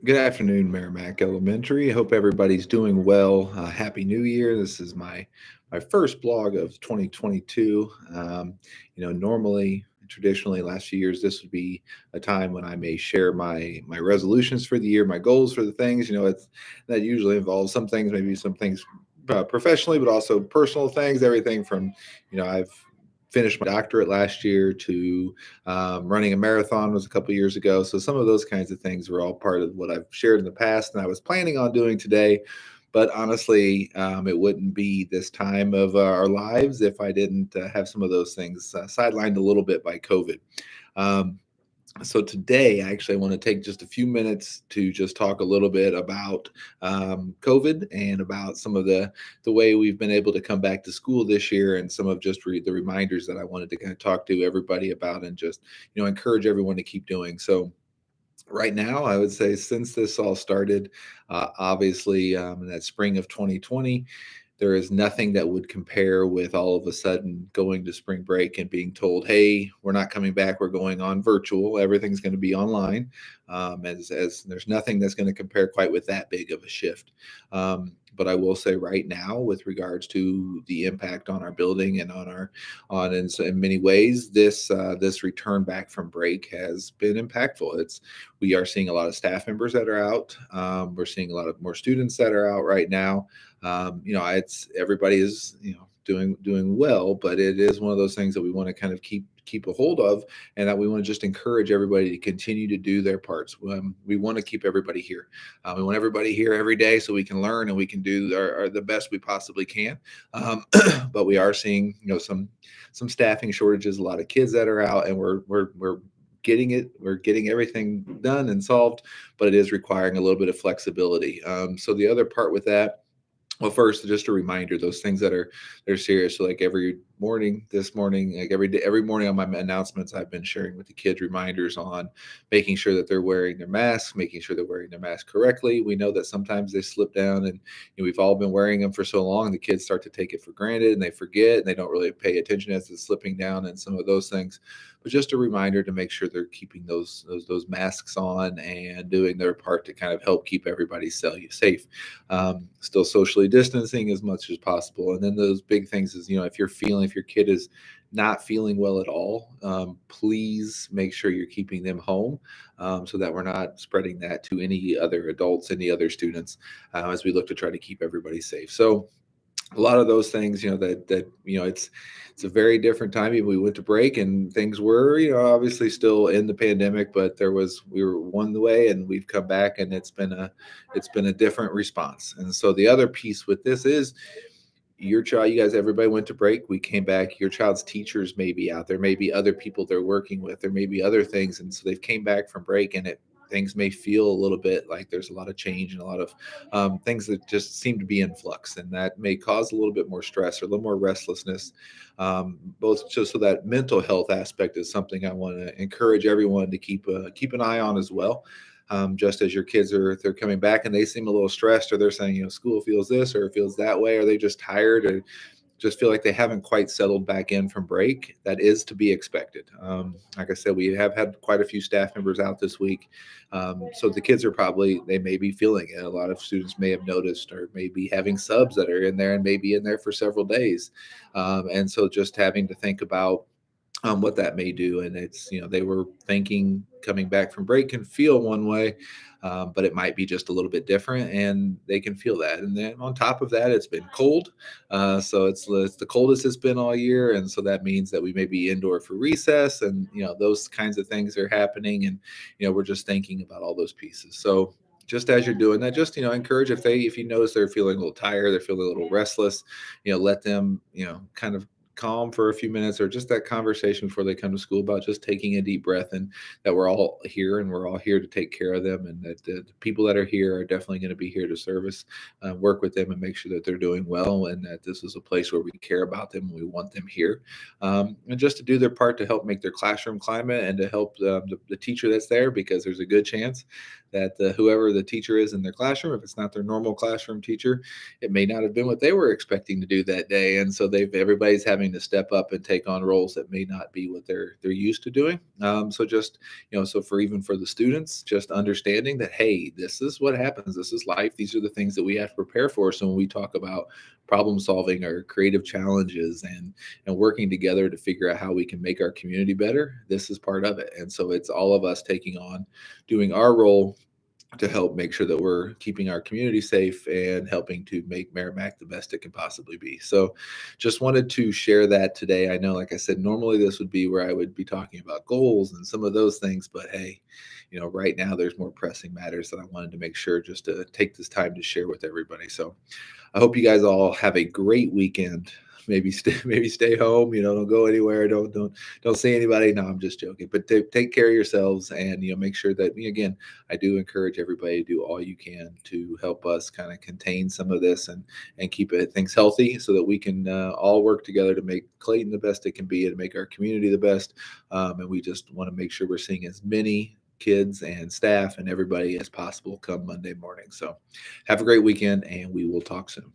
Good afternoon, Merrimack Elementary. Hope everybody's doing well. Happy New Year. This is my first blog of 2022. Normally, traditionally, last few years, this would be a time when I may share my resolutions for the year, my goals for the things. That usually involves some things, maybe some things professionally, but also personal things. Everything from, I've finished my doctorate last year to running a marathon was a couple years ago. So some of those kinds of things were all part of what I've shared in the past, and I was planning on doing today. But honestly, it wouldn't be this time of our lives if I didn't have some of those things sidelined a little bit by COVID. Um, so today, actually, I want to take just a few minutes to just talk a little bit about COVID and about some of the way we've been able to come back to school this year, and some of just the reminders that I wanted to kind of talk to everybody about, and just encourage everyone to keep doing. So right now, I would say since this all started, obviously in that spring of 2020, there is nothing that would compare with all of a sudden going to spring break and being told, "Hey, we're not coming back. We're going on virtual. Everything's going to be online." As there's nothing that's going to compare quite with that big of a shift. But I will say right now, with regards to the impact on our building and in many ways, this return back from break has been impactful. We are seeing a lot of staff members that are out. We're seeing a lot of more students that are out right now. It's everybody is doing well, but it is one of those things that we want to kind of keep a hold of, and that we want to just encourage everybody to continue to do their parts. We want to keep everybody here. We want everybody here every day so we can learn and we can do the best we possibly can. But we are seeing some staffing shortages, a lot of kids that are out, and we're getting it. We're getting everything done and solved, but it is requiring a little bit of flexibility. So the other part with that, well, first, just a reminder, those things they're serious. So like every morning, this morning, like every morning on my announcements, I've been sharing with the kids reminders on making sure that they're wearing their masks, making sure they're wearing their mask correctly. We know that sometimes they slip down, and we've all been wearing them for so long, the kids start to take it for granted and they forget and they don't really pay attention as it's slipping down and some of those things. But just a reminder to make sure they're keeping those masks on and doing their part to kind of help keep everybody safe. Still socially distancing as much as possible. And then those big things is, if your kid is not feeling well at all, please make sure you're keeping them home, so that we're not spreading that to any other adults, any other students, as we look to try to keep everybody safe. So a lot of those things, it's a very different time. We went to break and things were, obviously still in the pandemic, but we were one way and we've come back, and it's been a different response. And so the other piece with this is your child, you guys, everybody went to break. We came back. Your child's teachers may be out there, maybe other people they're working with, there may be other things. And so they've came back from break, and things may feel a little bit like there's a lot of change and a lot of things that just seem to be in flux, and that may cause a little bit more stress or a little more restlessness. Both just so that mental health aspect is something I want to encourage everyone to keep an eye on as well. Just as your kids they're coming back and they seem a little stressed, or they're saying, school feels this or it feels that way, or they just tired, or just feel like they haven't quite settled back in from break, that is to be expected. Like I said, we have had quite a few staff members out this week. So the kids they may be feeling it. A lot of students may have noticed, or maybe having subs that are in there and maybe in there for several days. And so just having to think about what that may do. And they were thinking coming back from break can feel one way, but it might be just a little bit different, and they can feel that. And then on top of that, it's been cold. So it's the coldest it's been all year. And so that means that we may be indoor for recess, and, those kinds of things are happening. And, we're just thinking about all those pieces. So just as you're doing that, just, encourage, if you notice they're feeling a little tired, they're feeling a little restless, let them, kind of calm for a few minutes, or just that conversation before they come to school about just taking a deep breath, and that we're all here and we're all here to take care of them, and that the people that are here are definitely going to be here to service, work with them and make sure that they're doing well, and that this is a place where we care about them and we want them here, and just to do their part to help make their classroom climate, and to help the teacher that's there, because there's a good chance that whoever the teacher is in their classroom, if it's not their normal classroom teacher, it may not have been what they were expecting to do that day. And so everybody's having having to step up and take on roles that may not be what they're used to doing. So just so for even for the students, just understanding that, hey, this is what happens. This is life. These are the things that we have to prepare for. So when we talk about problem solving or creative challenges and working together to figure out how we can make our community better, this is part of it. And so it's all of us taking on doing our role to help make sure that we're keeping our community safe and helping to make Merrimack the best it can possibly be. So, just wanted to share that today. I know, like I said, normally this would be where I would be talking about goals and some of those things, but hey, right now there's more pressing matters that I wanted to make sure just to take this time to share with everybody. So, I hope you guys all have a great weekend. Maybe stay home. Don't go anywhere. Don't see anybody. No, I'm just joking. But take care of yourselves, and make sure that, again, I do encourage everybody to do all you can to help us kind of contain some of this and keep things healthy, so that we can all work together to make Clayton the best it can be and make our community the best. And we just want to make sure we're seeing as many kids and staff and everybody as possible come Monday morning. So have a great weekend, and we will talk soon.